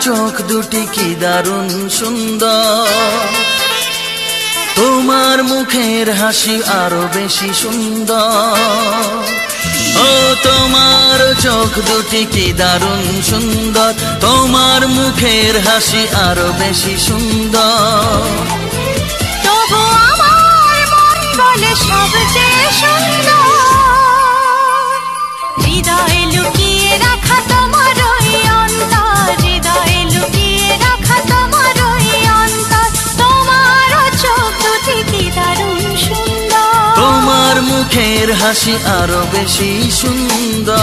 চোখ দুটি কি দারুণ সুন্দর, তোমার মুখের হাসি আরো বেশি সুন্দর। ও তোমার চোখ দুটি কি দারুণ সুন্দর, তোমার মুখের হাসি আরো বেশি সুন্দর। তবু আমার মন বলে সবচেয়ে সুন্দর, হৃদয়ে লুকিয়ে রাখা তোমার ওই অন্তর, হৃদয়ে লুকিয়ে রাখা তোমার ওই অন্তর। তোমার চোখ দুটি কি দারুণ সুন্দর, তোমার মুখের হাসি আরো বেশি সুন্দর।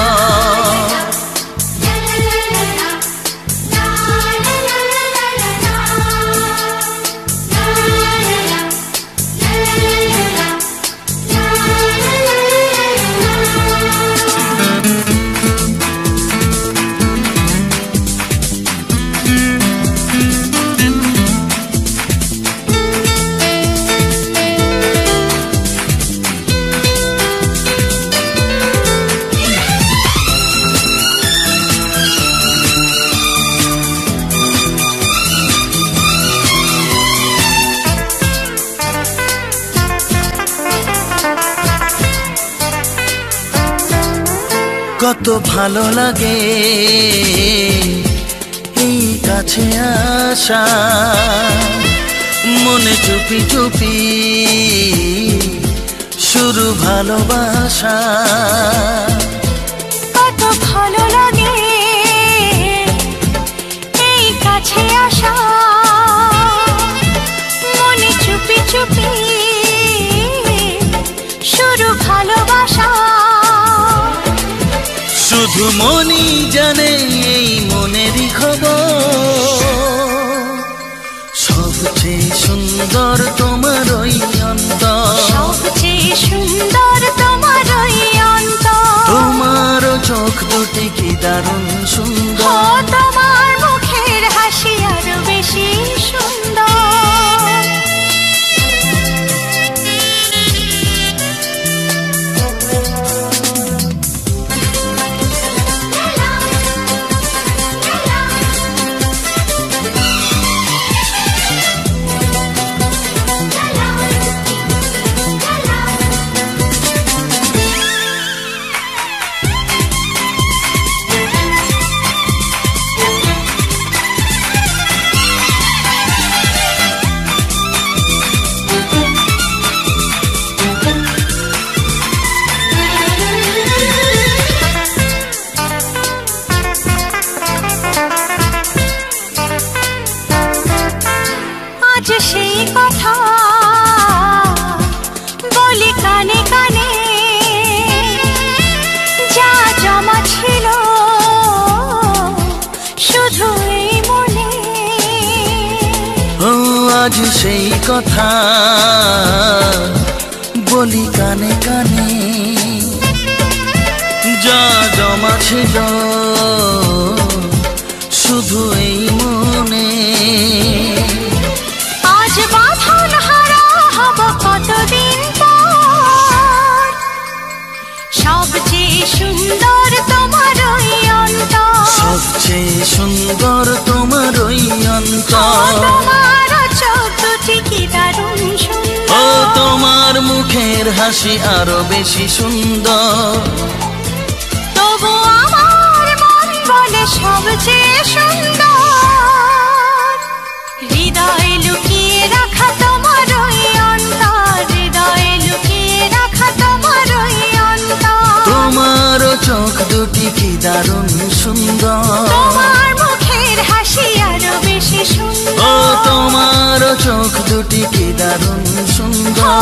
কত ভালো লাগে এই কাছে আসা, মনে চুপি চুপি শুরু ভালোবাসা। কত ভালো লাগে এই কাছে আসা, মনে চুপি চুপি শুরু ভালোবাসা। শুধু মনই জানে এই মনেরই খবর, সবচেয়ে সুন্দর তোমার ওই অন্তর, সবচেয়ে সুন্দর তোমার ওই অন্তর। তোমার চোখ দুটি কি দারুণ সুন্দর, তোমার মুখের হাসি আরো বেশি সুন্দর। আজ সেই কথা বলি কানে কানে, যা জমা ছিল শুধু এই মনে। ও আজ সেই কথা বলি কানে কানে, যা জমা ছিল শুধু এই মনে। আজ বাঁধন হারা হব কতদিন পর, সবচেয়ে সুন্দর তোমার ওই অন্তর, সবচেয়ে সুন্দর তোমার ওই অন্তর। তোমার চোখ দুটি কি দারুণ সুন্দর, ও তোমার মুখের হাসি আরো বেশি সুন্দর। তবু আমার মন বলে সবচেয়ে সুন্দর, হৃদয়ে লুকিয়ে রাখা তোমার ওই অন্তর, হৃদয়ে লুকিয়ে রাখা তোমার ওই অন্তর। তোমার চোখ দুটি কি দারুণ সুন্দর, তোমার মুখের হাসি আরো বেশি সুন্দর। ও তোমার চোখ দুটি কি দারুণ সুন্দর।